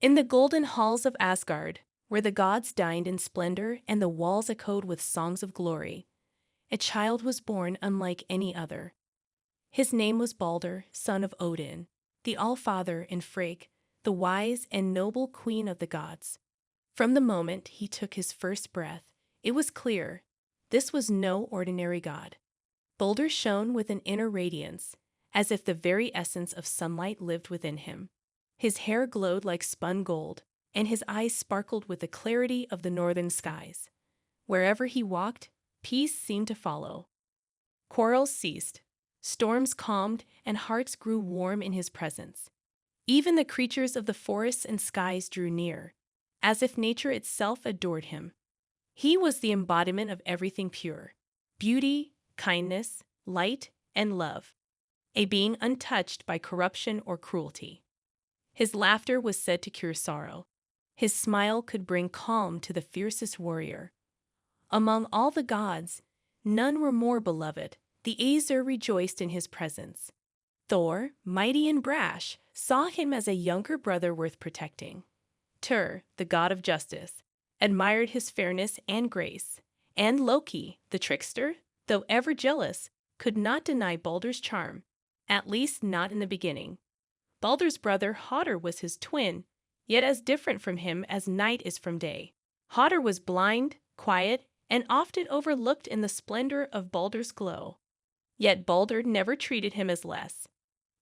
In the golden halls of Asgard, where the gods dined in splendor and the walls echoed with songs of glory, a child was born unlike any other. His name was Baldur, son of Odin, the Allfather, and Frigg, the wise and noble queen of the gods. From the moment he took his first breath, it was clear this was no ordinary god. Baldur shone with an inner radiance, as if the very essence of sunlight lived within him. His hair glowed like spun gold, and his eyes sparkled with the clarity of the northern skies. Wherever he walked, peace seemed to follow. Quarrels ceased, storms calmed, and hearts grew warm in his presence. Even the creatures of the forests and skies drew near, as if nature itself adored him. He was the embodiment of everything pure: beauty, kindness, light, and love, a being untouched by corruption or cruelty. His laughter was said to cure sorrow. His smile could bring calm to the fiercest warrior. Among all the gods, none were more beloved. The Aesir rejoiced in his presence. Thor, mighty and brash, saw him as a younger brother worth protecting. Tyr, the god of justice, admired his fairness and grace. And Loki, the trickster, though ever jealous, could not deny Baldur's charm, at least not in the beginning. Baldur's brother Hodr was his twin, yet as different from him as night is from day. Hodr was blind, quiet, and often overlooked in the splendor of Baldur's glow. Yet Baldur never treated him as less.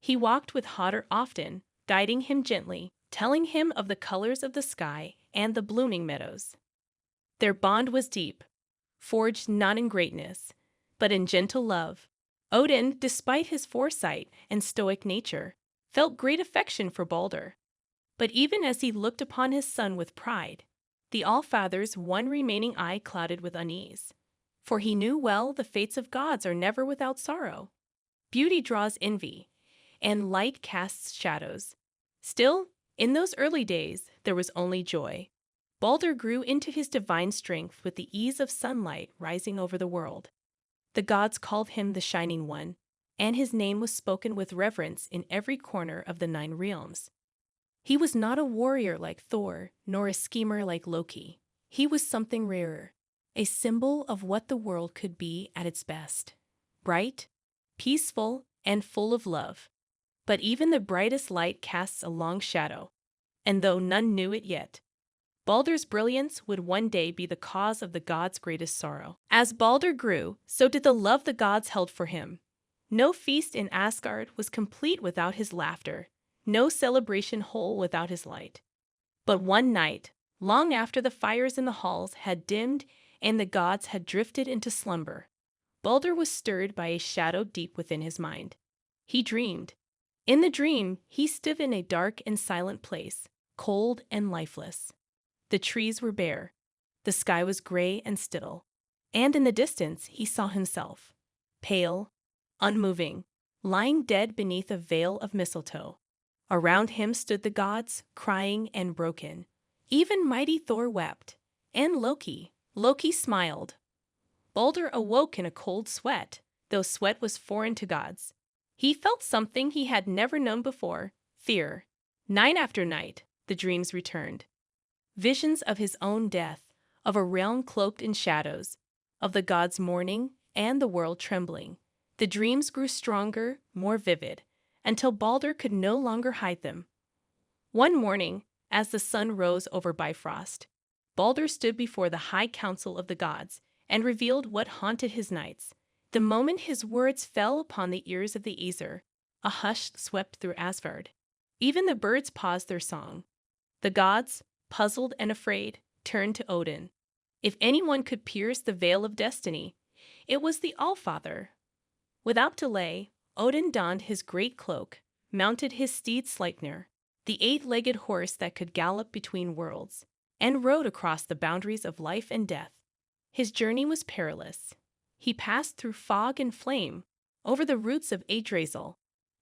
He walked with Hodr often, guiding him gently, telling him of the colors of the sky and the blooming meadows. Their bond was deep, forged not in greatness, but in gentle love. Odin, despite his foresight and stoic nature, felt great affection for Baldur. But even as he looked upon his son with pride, the Allfather's one remaining eye clouded with unease. For he knew well the fates of gods are never without sorrow. Beauty draws envy, and light casts shadows. Still, in those early days, there was only joy. Baldur grew into his divine strength with the ease of sunlight rising over the world. The gods called him the Shining One, and his name was spoken with reverence in every corner of the 9 realms. He was not a warrior like Thor, nor a schemer like Loki. He was something rarer, a symbol of what the world could be at its best: bright, peaceful, and full of love. But even the brightest light casts a long shadow, and though none knew it yet, Baldur's brilliance would one day be the cause of the gods' greatest sorrow. As Baldur grew, so did the love the gods held for him. No feast in Asgard was complete without his laughter, no celebration whole without his light. But one night, long after the fires in the halls had dimmed and the gods had drifted into slumber, Baldur was stirred by a shadow deep within his mind. He dreamed. In the dream, he stood in a dark and silent place, cold and lifeless. The trees were bare, the sky was gray and still, and in the distance he saw himself, pale, unmoving, lying dead beneath a veil of mistletoe. Around him stood the gods, crying and broken. Even mighty Thor wept, and Loki smiled. Baldur awoke in a cold sweat, though sweat was foreign to gods. He felt something he had never known before: fear. Night after night, the dreams returned. Visions of his own death, of a realm cloaked in shadows, of the gods mourning and the world trembling. The dreams grew stronger, more vivid, until Baldur could no longer hide them. One morning, as the sun rose over Bifrost, Baldur stood before the high council of the gods and revealed what haunted his nights. The moment his words fell upon the ears of the Aesir, a hush swept through Asgard. Even the birds paused their song. The gods, puzzled and afraid, turned to Odin. If anyone could pierce the veil of destiny, it was the Allfather. Without delay, Odin donned his great cloak, mounted his steed Sleipnir, the 8-legged horse that could gallop between worlds, and rode across the boundaries of life and death. His journey was perilous. He passed through fog and flame, over the roots of Yggdrasil,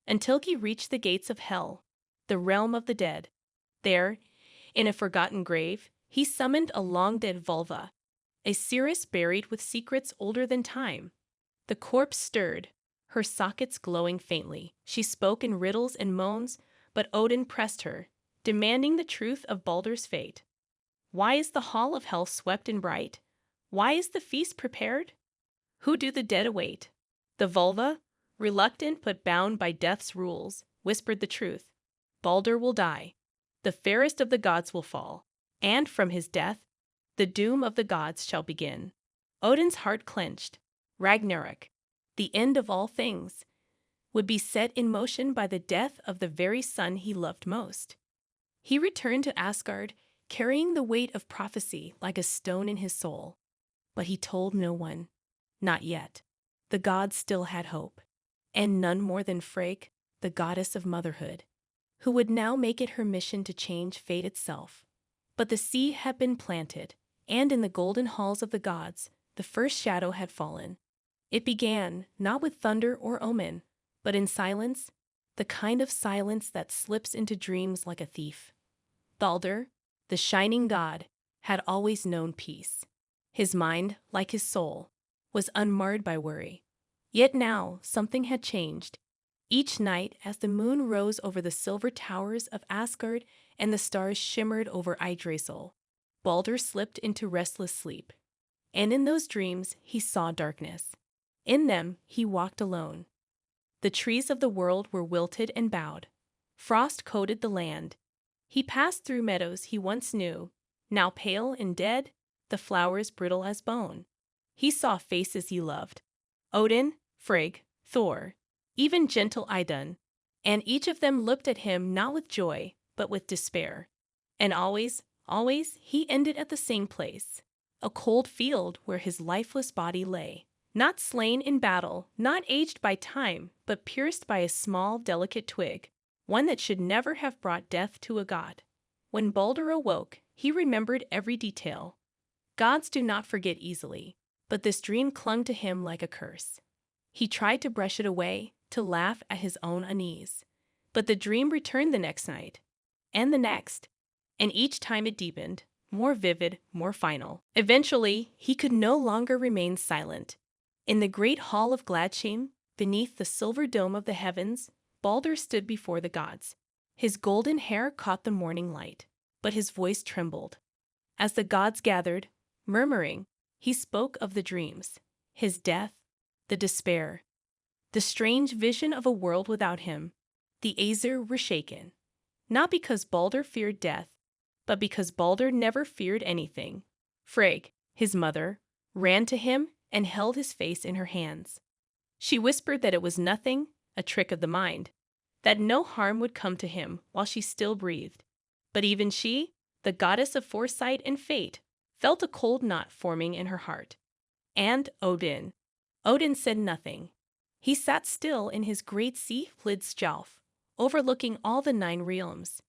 until he reached the gates of Hell, the realm of the dead. There, in a forgotten grave, he summoned a long-dead vulva, a seeress buried with secrets older than time. The corpse stirred, her sockets glowing faintly. She spoke in riddles and moans, but Odin pressed her, demanding the truth of Baldur's fate. Why is the hall of hell swept and bright? Why is the feast prepared? Who do the dead await? The vulva, reluctant but bound by death's rules, whispered the truth. Baldur will die. The fairest of the gods will fall. And from his death, the doom of the gods shall begin. Odin's heart clenched. Ragnarok, the end of all things, would be set in motion by the death of the very son he loved most. He returned to Asgard, carrying the weight of prophecy like a stone in his soul. But he told no one. Not yet. The gods still had hope. And none more than Frigg, the goddess of motherhood, who would now make it her mission to change fate itself. But the seed had been planted, and in the golden halls of the gods, the first shadow had fallen. It began, not with thunder or omen, but in silence, the kind of silence that slips into dreams like a thief. Baldur, the shining god, had always known peace. His mind, like his soul, was unmarred by worry. Yet now something had changed. Each night, as the moon rose over the silver towers of Asgard and the stars shimmered over Yggdrasil, Baldur slipped into restless sleep. And in those dreams he saw darkness. In them he walked alone. The trees of the world were wilted and bowed. Frost coated the land. He passed through meadows he once knew, now pale and dead, the flowers brittle as bone. He saw faces he loved. Odin, Frigg, Thor, even gentle Idun, and each of them looked at him not with joy, but with despair. And always, he ended at the same place, a cold field where his lifeless body lay, not slain in battle, not aged by time, but pierced by a small, delicate twig, one that should never have brought death to a god. When Baldur awoke, he remembered every detail. Gods do not forget easily, but this dream clung to him like a curse. He tried to brush it away, to laugh at his own unease. But the dream returned the next night, and the next, and each time it deepened, more vivid, more final. Eventually, he could no longer remain silent. In the great hall of Gladsheim, beneath the silver dome of the heavens, Baldur stood before the gods. His golden hair caught the morning light, but his voice trembled. As the gods gathered, murmuring, he spoke of the dreams, his death, the despair, the strange vision of a world without him. The Aesir were shaken, not because Baldur feared death, but because Baldur never feared anything. Frigg, his mother, ran to him and held his face in her hands. She whispered that it was nothing, a trick of the mind, that no harm would come to him while she still breathed. But even she, the goddess of foresight and fate, felt a cold knot forming in her heart. And Odin. Odin said nothing. He sat still in his great sea-filled Skjalf, overlooking all the 9 realms.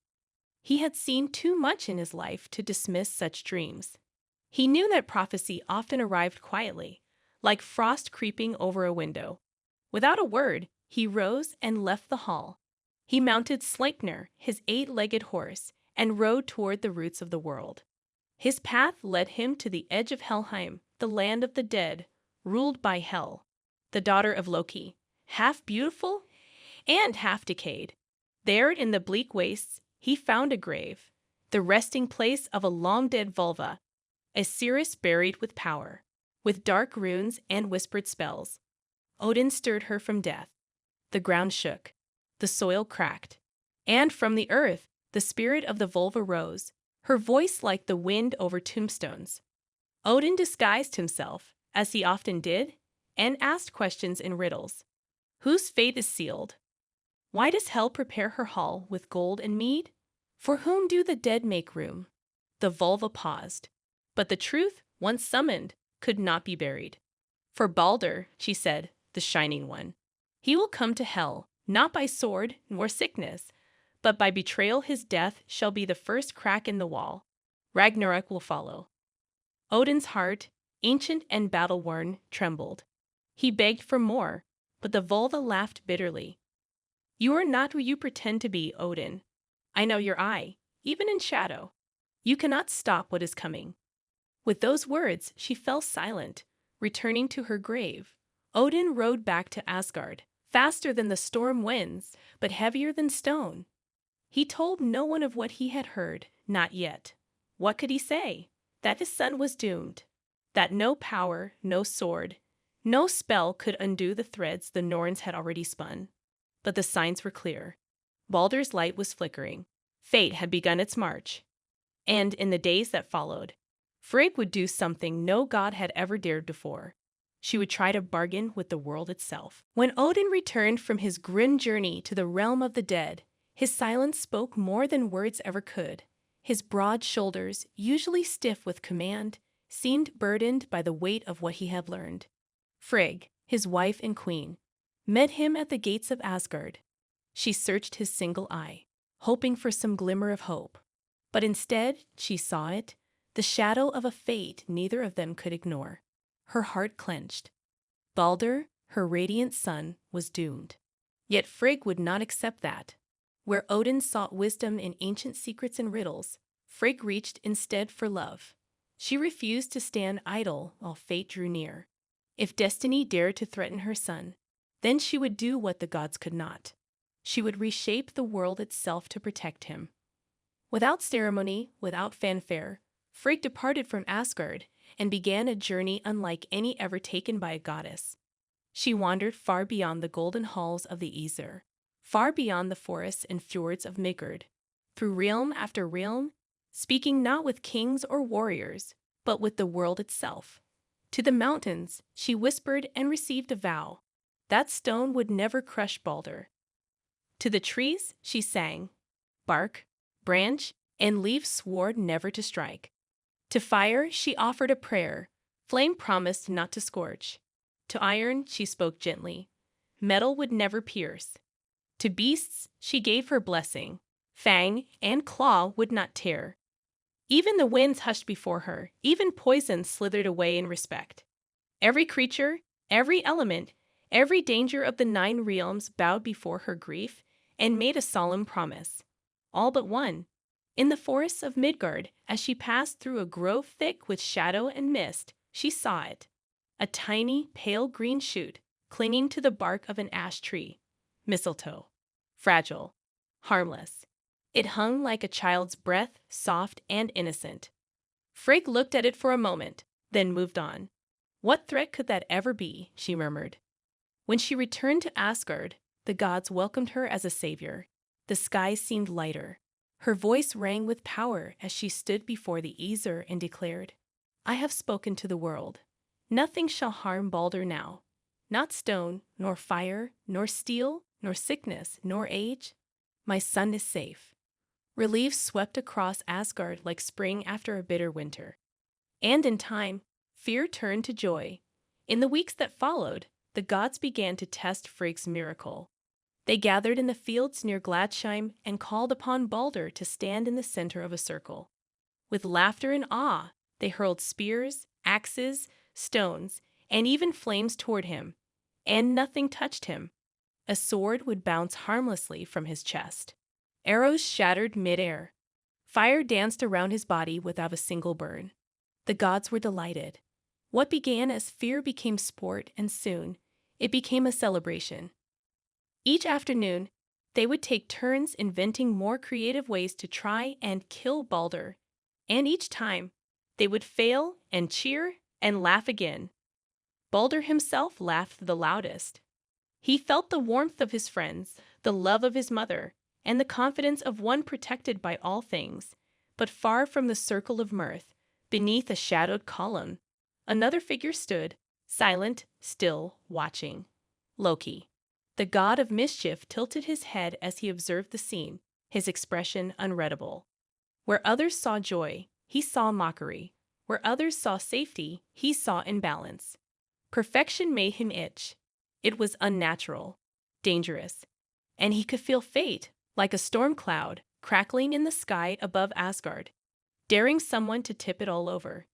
He had seen too much in his life to dismiss such dreams. He knew that prophecy often arrived quietly, like frost creeping over a window. Without a word, he rose and left the hall. He mounted Sleipnir, his 8-legged horse, and rode toward the roots of the world. His path led him to the edge of Helheim, the land of the dead, ruled by Hel, the daughter of Loki, half beautiful and half decayed. There, in the bleak wastes, he found a grave, the resting place of a long-dead vulva, a seeress buried with power, with dark runes and whispered spells. Odin stirred her from death. The ground shook, the soil cracked, and from the earth the spirit of the vulva rose, her voice like the wind over tombstones. Odin disguised himself, as he often did, and asked questions in riddles. Whose fate is sealed? Why does Hel prepare her hall with gold and mead? For whom do the dead make room? The vulva paused, but the truth, once summoned, could not be buried. For Baldur, she said, the shining one, he will come to Hel, not by sword nor sickness, but by betrayal. His death shall be the first crack in the wall. Ragnarok will follow. Odin's heart, ancient and battle-worn, trembled. He begged for more, but the vulva laughed bitterly. You are not who you pretend to be, Odin. I know your eye, even in shadow. You cannot stop what is coming. With those words, she fell silent, returning to her grave. Odin rode back to Asgard, faster than the storm winds, but heavier than stone. He told no one of what he had heard, not yet. What could he say? That his son was doomed. That no power, no sword, no spell could undo the threads the Norns had already spun. But the signs were clear. Baldur's light was flickering. Fate had begun its march. And in the days that followed, Frigg would do something no god had ever dared before. She would try to bargain with the world itself. When Odin returned from his grim journey to the realm of the dead, his silence spoke more than words ever could. His broad shoulders, usually stiff with command, seemed burdened by the weight of what he had learned. Frigg, his wife and queen, met him at the gates of Asgard. She searched his single eye, hoping for some glimmer of hope. But instead, she saw it, the shadow of a fate neither of them could ignore. Her heart clenched. Baldur, her radiant son, was doomed. Yet Frigg would not accept that. Where Odin sought wisdom in ancient secrets and riddles, Frigg reached instead for love. She refused to stand idle while fate drew near. If destiny dared to threaten her son, then she would do what the gods could not. She would reshape the world itself to protect him. Without ceremony, without fanfare, Frigg departed from Asgard and began a journey unlike any ever taken by a goddess. She wandered far beyond the golden halls of the Aesir, far beyond the forests and fjords of Midgard, through realm after realm, speaking not with kings or warriors, but with the world itself. To the mountains, she whispered and received a vow. That stone would never crush Baldur. To the trees, she sang. Bark, branch, and leaf swore never to strike. To fire, she offered a prayer. Flame promised not to scorch. To iron, she spoke gently. Metal would never pierce. To beasts, she gave her blessing. Fang and claw would not tear. Even the winds hushed before her, even poison slithered away in respect. Every creature, every element, every danger of the 9 realms bowed before her grief and made a solemn promise. All but one. In the forests of Midgard, as she passed through a grove thick with shadow and mist, she saw it. A tiny, pale green shoot, clinging to the bark of an ash tree. Mistletoe. Fragile. Harmless. It hung like a child's breath, soft and innocent. Frigg looked at it for a moment, then moved on. What threat could that ever be, she murmured. When she returned to Asgard, the gods welcomed her as a savior. The sky seemed lighter. Her voice rang with power as she stood before the Aesir and declared, I have spoken to the world. Nothing shall harm Baldur now. Not stone, nor fire, nor steel, nor sickness, nor age. My son is safe. Relief swept across Asgard like spring after a bitter winter. And in time, fear turned to joy. In the weeks that followed, the gods began to test Frigg's miracle. They gathered in the fields near Gladsheim and called upon Baldur to stand in the center of a circle. With laughter and awe, they hurled spears, axes, stones, and even flames toward him, and nothing touched him. A sword would bounce harmlessly from his chest. Arrows shattered mid-air. Fire danced around his body without a single burn. The gods were delighted. What began as fear became sport, and soon, it became a celebration. Each afternoon, they would take turns inventing more creative ways to try and kill Baldur, and each time, they would fail and cheer and laugh again. Baldur himself laughed the loudest. He felt the warmth of his friends, the love of his mother, and the confidence of one protected by all things, but far from the circle of mirth, beneath a shadowed column. Another figure stood, silent, still, watching. Loki. The god of mischief tilted his head as he observed the scene, his expression unreadable. Where others saw joy, he saw mockery. Where others saw safety, he saw imbalance. Perfection made him itch. It was unnatural, dangerous, and he could feel fate, like a storm cloud, crackling in the sky above Asgard, daring someone to tip it all over.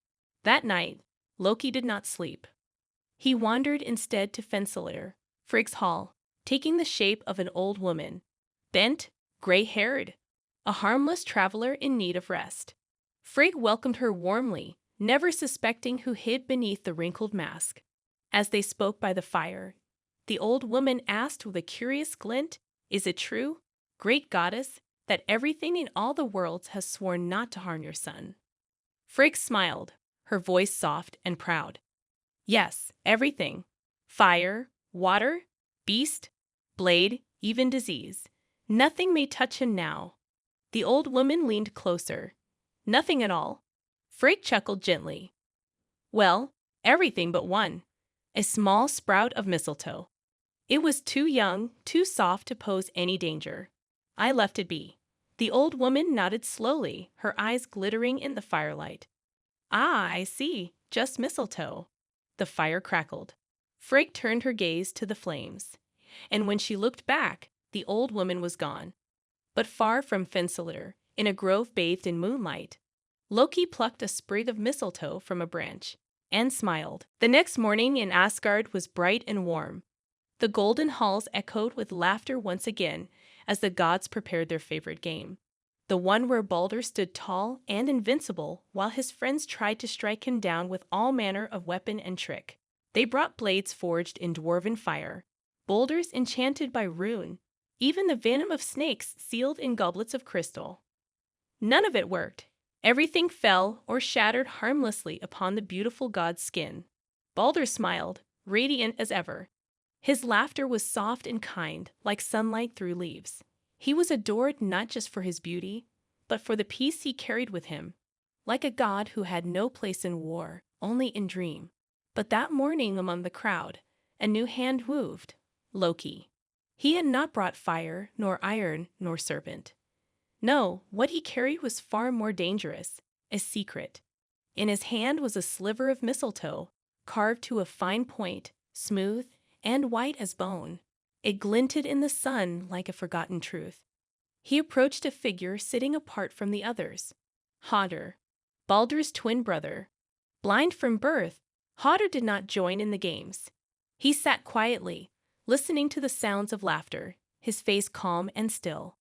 That night, Loki did not sleep. He wandered instead to Fensalir, Frigg's hall, taking the shape of an old woman, bent, gray-haired, a harmless traveler in need of rest. Frigg welcomed her warmly, never suspecting who hid beneath the wrinkled mask. As they spoke by the fire, the old woman asked with a curious glint, Is it true, great goddess, that everything in all the worlds has sworn not to harm your son. Frigg smiled, her voice soft and proud. Yes, everything. Fire, water, beast, blade, even disease. Nothing may touch him now. The old woman leaned closer. Nothing at all. Frigg chuckled gently. Well, everything but one. A small sprout of mistletoe. It was too young, too soft to pose any danger. I left it be. The old woman nodded slowly, her eyes glittering in the firelight. Ah, I see. Just mistletoe. The fire crackled. Frigg turned her gaze to the flames. And when she looked back, the old woman was gone. But far from Fensalir, in a grove bathed in moonlight, Loki plucked a sprig of mistletoe from a branch and smiled. The next morning in Asgard was bright and warm. The golden halls echoed with laughter once again as the gods prepared their favorite game, the one where Baldur stood tall and invincible while his friends tried to strike him down with all manner of weapon and trick. They brought blades forged in dwarven fire, boulders enchanted by rune, even the venom of snakes sealed in goblets of crystal. None of it worked. Everything fell or shattered harmlessly upon the beautiful god's skin. Baldur smiled, radiant as ever. His laughter was soft and kind, like sunlight through leaves. He was adored not just for his beauty, but for the peace he carried with him, like a god who had no place in war, only in dream. But that morning among the crowd, a new hand moved, Loki. He had not brought fire, nor iron, nor serpent. No, what he carried was far more dangerous, a secret. In his hand was a sliver of mistletoe, carved to a fine point, smooth and white as bone. It glinted in the sun like a forgotten truth. He approached a figure sitting apart from the others. Hodder, Baldur's twin brother. Blind from birth, Hodder did not join in the games. He sat quietly, listening to the sounds of laughter, his face calm and still.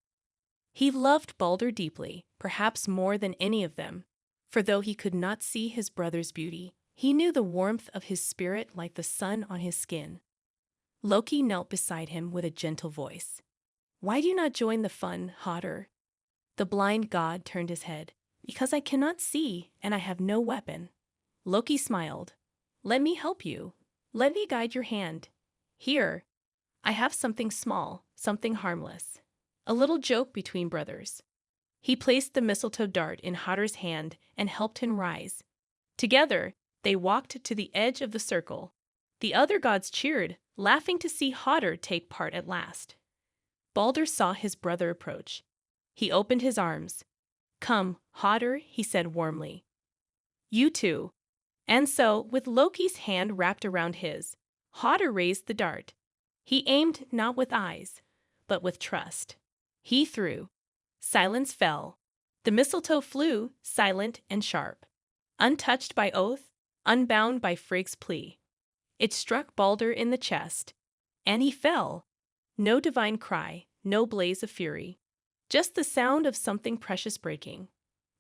He loved Baldur deeply, perhaps more than any of them, for though he could not see his brother's beauty, he knew the warmth of his spirit like the sun on his skin. Loki knelt beside him with a gentle voice. Why do you not join the fun, Hodder? The blind god turned his head. Because I cannot see, and I have no weapon. Loki smiled. Let me help you. Let me guide your hand. Here, I have something small, something harmless. A little joke between brothers. He placed the mistletoe dart in Hodder's hand and helped him rise. Together, they walked to the edge of the circle. The other gods cheered, laughing to see Hodder take part at last. Baldur saw his brother approach. He opened his arms. Come, Hodder, he said warmly. You too. And so, with Loki's hand wrapped around his, Hodder raised the dart. He aimed not with eyes, but with trust. He threw. Silence fell. The mistletoe flew, silent and sharp. Untouched by oath, unbound by Frigg's plea. It struck Baldur in the chest, and he fell. No divine cry, no blaze of fury. Just the sound of something precious breaking.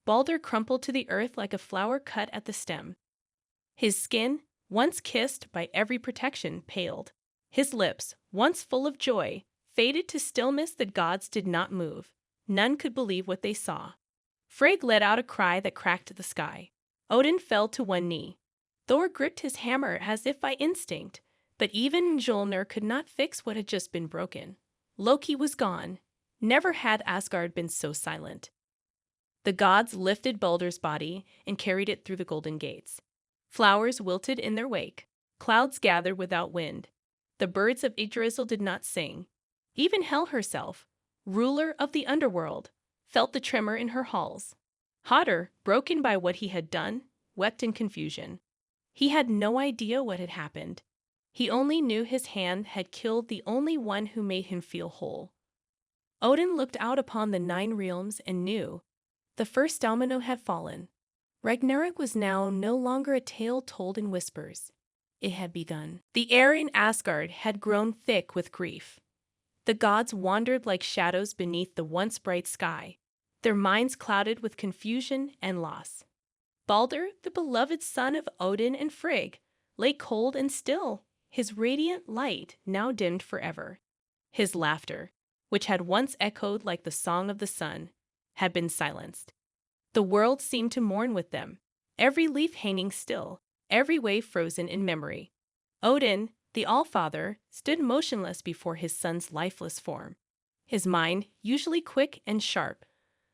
Baldur crumpled to the earth like a flower cut at the stem. His skin, once kissed by every protection, paled. His lips, once full of joy, faded to stillness the gods did not move. None could believe what they saw. Frigg let out a cry that cracked the sky. Odin fell to one knee. Thor gripped his hammer as if by instinct, but even Mjolnir could not fix what had just been broken. Loki was gone. Never had Asgard been so silent. The gods lifted Baldur's body and carried it through the golden gates. Flowers wilted in their wake. Clouds gathered without wind. The birds of Yggdrasil did not sing. Even Hel herself, ruler of the underworld, felt the tremor in her halls. Hodder, broken by what he had done, wept in confusion. He had no idea what had happened. He only knew his hand had killed the only one who made him feel whole. Odin looked out upon the 9 realms and knew. The first domino had fallen. Ragnarok was now no longer a tale told in whispers. It had begun. The air in Asgard had grown thick with grief. The gods wandered like shadows beneath the once bright sky, their minds clouded with confusion and loss. Baldur, the beloved son of Odin and Frigg, lay cold and still, his radiant light now dimmed forever. His laughter, which had once echoed like the song of the sun, had been silenced. The world seemed to mourn with them, every leaf hanging still, every wave frozen in memory. Odin, the Allfather, stood motionless before his son's lifeless form. His mind, usually quick and sharp,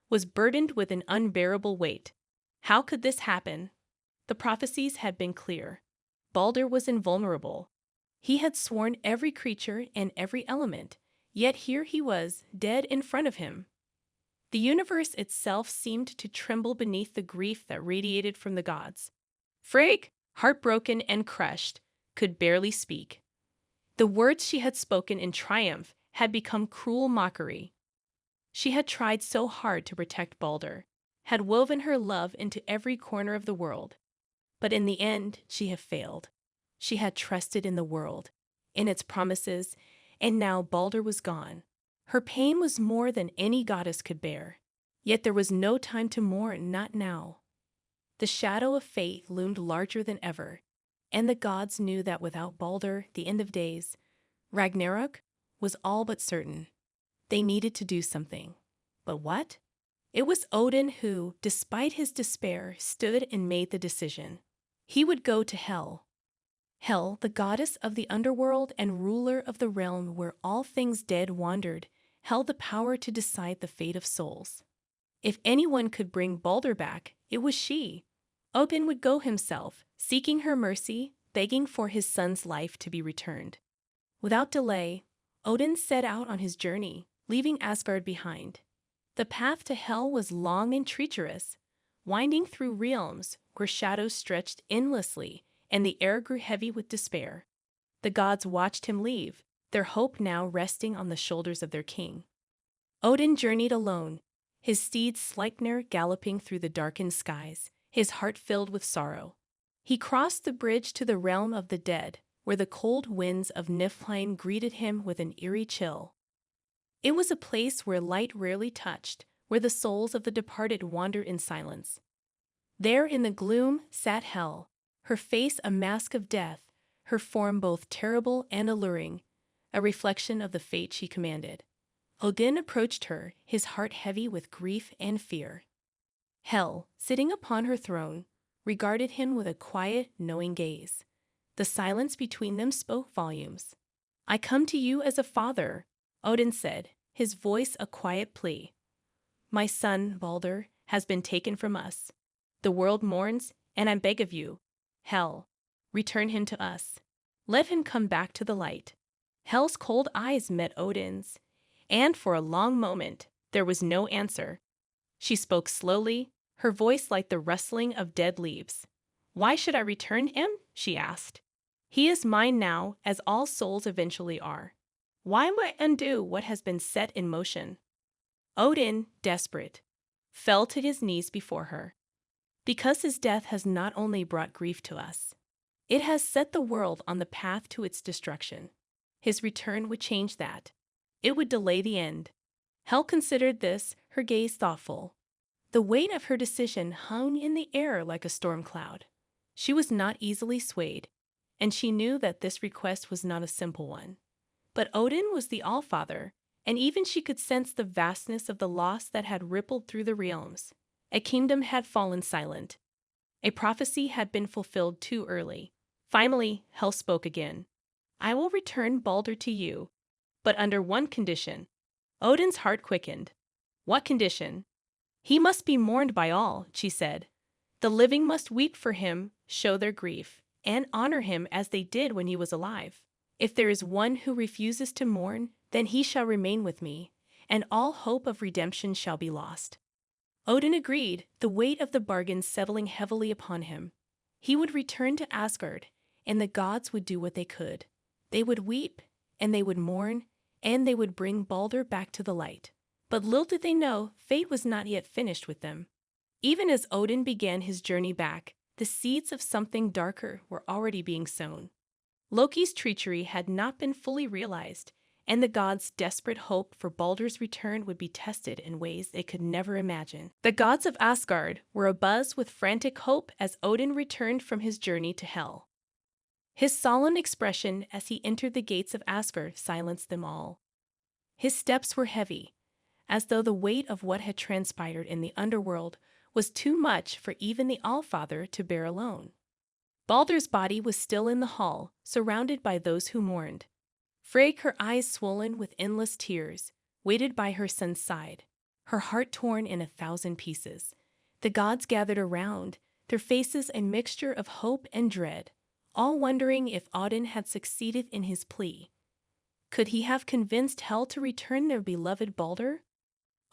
was burdened with an unbearable weight. How could this happen? The prophecies had been clear. Baldur was invulnerable. He had sworn every creature and every element, yet here he was, dead in front of him. The universe itself seemed to tremble beneath the grief that radiated from the gods. Frigg, heartbroken and crushed, could barely speak. The words she had spoken in triumph had become cruel mockery. She had tried so hard to protect Baldur, had woven her love into every corner of the world. But in the end, she had failed. She had trusted in the world, in its promises, and now Baldur was gone. Her pain was more than any goddess could bear. Yet there was no time to mourn, not now. The shadow of fate loomed larger than ever, and the gods knew that without Baldur, the end of days, Ragnarok, was all but certain. They needed to do something. But what? It was Odin who, despite his despair, stood and made the decision. He would go to Hel. Hel, the goddess of the underworld and ruler of the realm where all things dead wandered, held the power to decide the fate of souls. If anyone could bring Baldur back, it was she. Odin would go himself, seeking her mercy, begging for his son's life to be returned. Without delay, Odin set out on his journey, leaving Asgard behind. The path to Hel was long and treacherous, winding through realms where shadows stretched endlessly and the air grew heavy with despair. The gods watched him leave, their hope now resting on the shoulders of their king. Odin journeyed alone, his steed Sleipnir galloping through the darkened skies, his heart filled with sorrow. He crossed the bridge to the realm of the dead, where the cold winds of Niflheim greeted him with an eerie chill. It was a place where light rarely touched, where the souls of the departed wandered in silence. There in the gloom sat Hel, her face a mask of death, her form both terrible and alluring, a reflection of the fate she commanded. Odin approached her, his heart heavy with grief and fear. Hel, sitting upon her throne, regarded him with a quiet, knowing gaze. The silence between them spoke volumes. "I come to you as a father," Odin said, his voice a quiet plea. "My son, Baldur, has been taken from us. The world mourns, and I beg of you, Hel, return him to us. Let him come back to the light." Hel's cold eyes met Odin's, and for a long moment there was no answer. She spoke slowly, her voice like the rustling of dead leaves. "Why should I return him?" she asked. "He is mine now, as all souls eventually are. Why would I undo what has been set in motion?" Odin, desperate, fell to his knees before her. "Because his death has not only brought grief to us, it has set the world on the path to its destruction. His return would change that. It would delay the end." Hel considered this, her gaze thoughtful. The weight of her decision hung in the air like a storm cloud. She was not easily swayed, and she knew that this request was not a simple one. But Odin was the Allfather, and even she could sense the vastness of the loss that had rippled through the realms. A kingdom had fallen silent. A prophecy had been fulfilled too early. Finally, Hel spoke again. "I will return Baldur to you, but under one condition." Odin's heart quickened. "What condition?" "He must be mourned by all," she said. "The living must weep for him, show their grief, and honor him as they did when he was alive. If there is one who refuses to mourn, then he shall remain with me, and all hope of redemption shall be lost." Odin agreed, the weight of the bargain settling heavily upon him. He would return to Asgard, and the gods would do what they could. They would weep, and they would mourn, and they would bring Baldur back to the light. But little did they know, fate was not yet finished with them. Even as Odin began his journey back, the seeds of something darker were already being sown. Loki's treachery had not been fully realized, and the gods' desperate hope for Baldur's return would be tested in ways they could never imagine. The gods of Asgard were abuzz with frantic hope as Odin returned from his journey to Hel. His solemn expression as he entered the gates of Asgard silenced them all. His steps were heavy, as though the weight of what had transpired in the underworld was too much for even the Allfather to bear alone. Baldur's body was still in the hall, surrounded by those who mourned. Frigg, her eyes swollen with endless tears, waited by her son's side, her heart torn in 1,000 pieces. The gods gathered around, their faces a mixture of hope and dread, all wondering if Odin had succeeded in his plea. Could he have convinced Hel to return their beloved Baldur?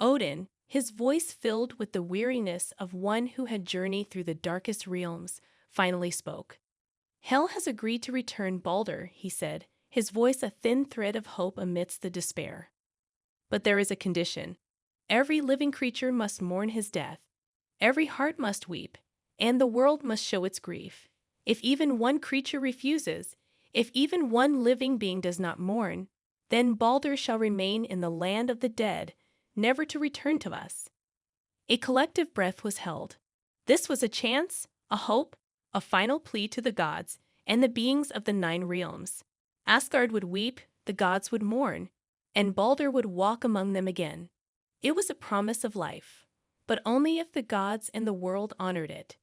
Odin, his voice filled with the weariness of one who had journeyed through the darkest realms, finally spoke. Hel has agreed to return Baldur, he said, his voice a thin thread of hope amidst the despair. But there is a condition. Every living creature must mourn his death. Every heart must weep, and the world must show its grief. If even one creature refuses, if even one living being does not mourn, then Baldur shall remain in the land of the dead, never to return to us. A collective breath was held. This was a chance, a hope, a final plea to the gods and the beings of the 9 realms. Asgard would weep, the gods would mourn, and Baldur would walk among them again. It was a promise of life, but only if the gods and the world honored it.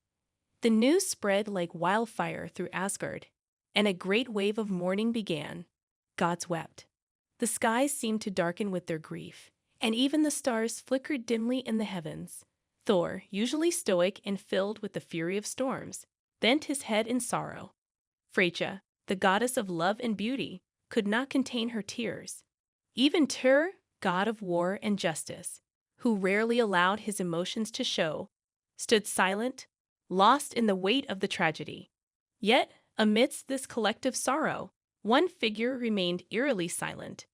The news spread like wildfire through Asgard, and a great wave of mourning began. Gods wept. The skies seemed to darken with their grief, and even the stars flickered dimly in the heavens. Thor, usually stoic and filled with the fury of storms, bent his head in sorrow. Freyja, the goddess of love and beauty, could not contain her tears. Even Tyr, god of war and justice, who rarely allowed his emotions to show, stood silent, lost in the weight of the tragedy. Yet, amidst this collective sorrow, one figure remained eerily silent.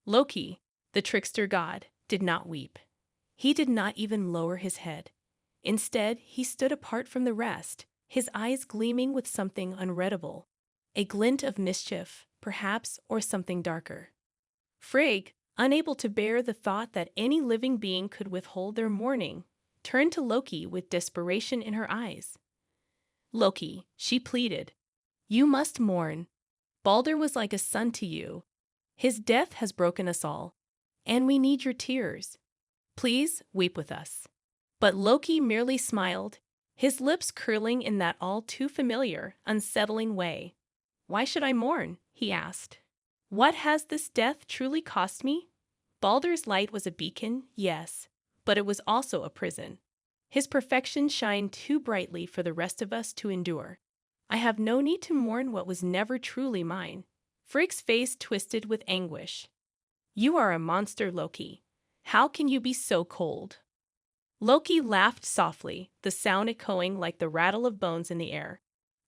Loki, the trickster god, did not weep. He did not even lower his head. Instead, he stood apart from the rest, his eyes gleaming with something unreadable, a glint of mischief, perhaps, or something darker. Frigg, unable to bear the thought that any living being could withhold their mourning, turned to Loki with desperation in her eyes. Loki, she pleaded, you must mourn. Baldur was like a son to you. His death has broken us all, and we need your tears. Please weep with us. But Loki merely smiled, his lips curling in that all too familiar, unsettling way. Why should I mourn? He asked. What has this death truly cost me? Baldur's light was a beacon, yes, but it was also a prison. His perfection shined too brightly for the rest of us to endure. I have no need to mourn what was never truly mine. Frigg's face twisted with anguish. You are a monster, Loki. How can you be so cold? Loki laughed softly, the sound echoing like the rattle of bones in the air.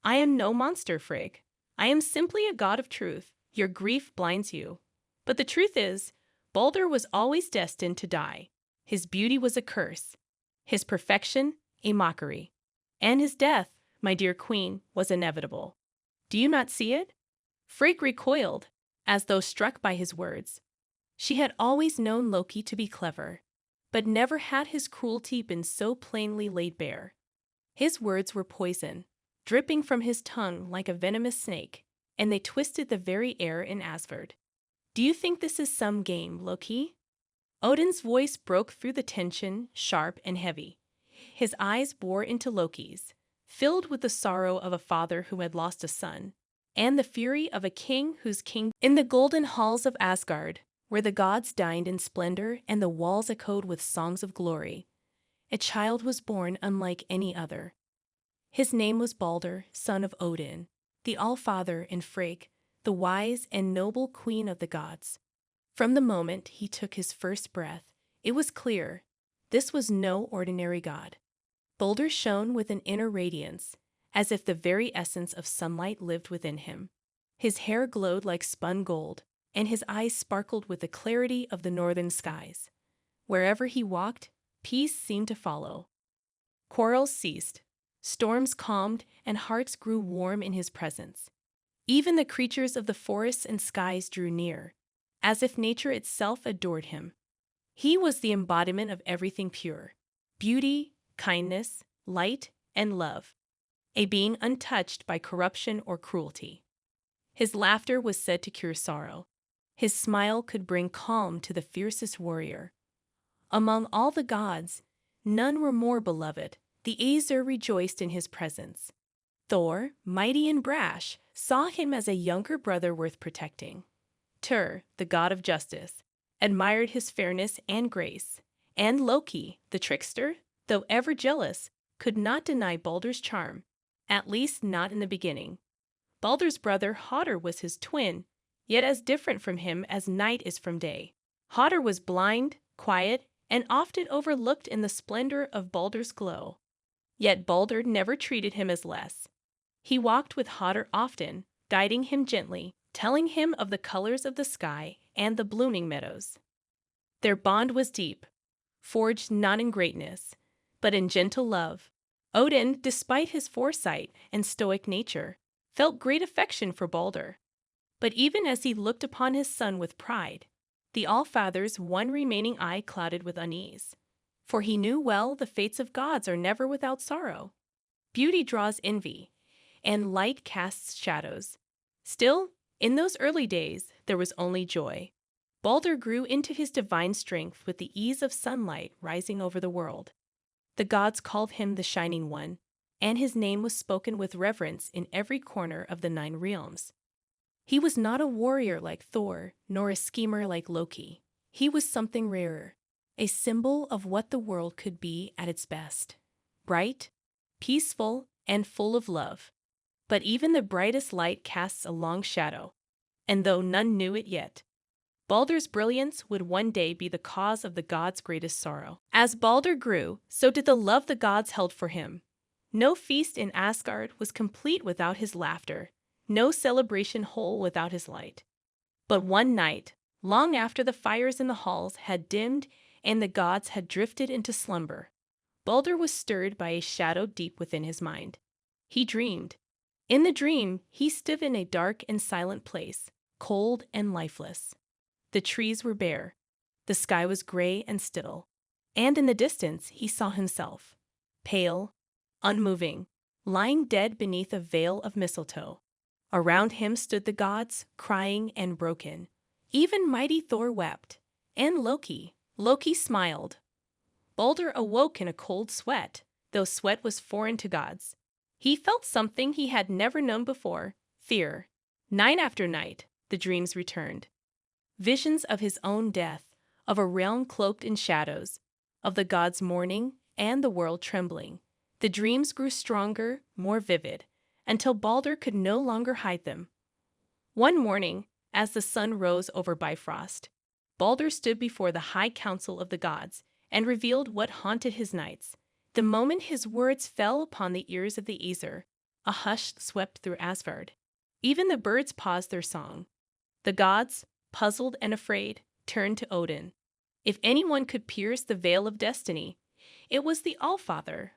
I am no monster, Frigg. I am simply a god of truth. Your grief blinds you. But the truth is, Baldur was always destined to die. His beauty was a curse, his perfection a mockery, and his death, my dear queen, was inevitable. Do you not see it? Frigg recoiled, as though struck by his words. She had always known Loki to be clever, but never had his cruelty been so plainly laid bare. His words were poison, dripping from his tongue like a venomous snake, and they twisted the very air in Asgard. Do you think this is some game, Loki? Odin's voice broke through the tension, sharp and heavy. His eyes bore into Loki's, filled with the sorrow of a father who had lost a son, and the fury of a king whose king. In the golden halls of Asgard, where the gods dined in splendor and the walls echoed with songs of glory, a child was born unlike any other. His name was Baldur, son of Odin, the Allfather, and Frigg, the wise and noble queen of the gods. From the moment he took his first breath, it was clear this was no ordinary god. Baldur shone with an inner radiance, as if the very essence of sunlight lived within him. His hair glowed like spun gold, and his eyes sparkled with the clarity of the northern skies. Wherever he walked, peace seemed to follow. Quarrels ceased, storms calmed, and hearts grew warm in his presence. Even the creatures of the forests and skies drew near, as if nature itself adored him. He was the embodiment of everything pure: beauty, kindness, light, and love, a being untouched by corruption or cruelty. His laughter was said to cure sorrow. His smile could bring calm to the fiercest warrior. Among all the gods, none were more beloved. The Aesir rejoiced in his presence. Thor, mighty and brash, saw him as a younger brother worth protecting. Tyr, the god of justice, admired his fairness and grace. And Loki, the trickster, though ever jealous, could not deny Baldur's charm, at least not in the beginning. Baldur's brother Hodr was his twin, yet as different from him as night is from day. Hodr was blind, quiet, and often overlooked in the splendor of Baldur's glow. Yet Baldur never treated him as less. He walked with Hodr often, guiding him gently, telling him of the colors of the sky and the blooming meadows. Their bond was deep, forged not in greatness, but in gentle love. Odin, despite his foresight and stoic nature, felt great affection for Baldur. But even as he looked upon his son with pride, the Allfather's one remaining eye clouded with unease. For he knew well the fates of gods are never without sorrow. Beauty draws envy, and light casts shadows. Still, in those early days, there was only joy. Baldur grew into his divine strength with the ease of sunlight rising over the world. The gods called him the Shining One, and his name was spoken with reverence in every corner of the 9 realms. He was not a warrior like Thor, nor a schemer like Loki. He was something rarer, a symbol of what the world could be at its best. Bright, peaceful, and full of love. But even the brightest light casts a long shadow, and though none knew it yet, Baldur's brilliance would one day be the cause of the gods' greatest sorrow. As Baldur grew, so did the love the gods held for him. No feast in Asgard was complete without his laughter, no celebration whole without his light. But one night, long after the fires in the halls had dimmed and the gods had drifted into slumber, Baldur was stirred by a shadow deep within his mind. He dreamed. In the dream, he stood in a dark and silent place, cold and lifeless. The trees were bare, the sky was gray and still, and in the distance he saw himself, pale, unmoving, lying dead beneath a veil of mistletoe. Around him stood the gods, crying and broken. Even mighty Thor wept, and Loki smiled. Baldur awoke in a cold sweat, though sweat was foreign to gods. He felt something he had never known before, fear. Night after night, the dreams returned. Visions of his own death, of a realm cloaked in shadows, of the gods mourning and the world trembling. The dreams grew stronger, more vivid, until Baldur could no longer hide them. One morning, as the sun rose over Bifrost, Baldur stood before the high council of the gods and revealed what haunted his nights. The moment his words fell upon the ears of the Aesir, a hush swept through Asgard. Even the birds paused their song. The gods, puzzled and afraid, turned to Odin. If anyone could pierce the veil of destiny, it was the Allfather,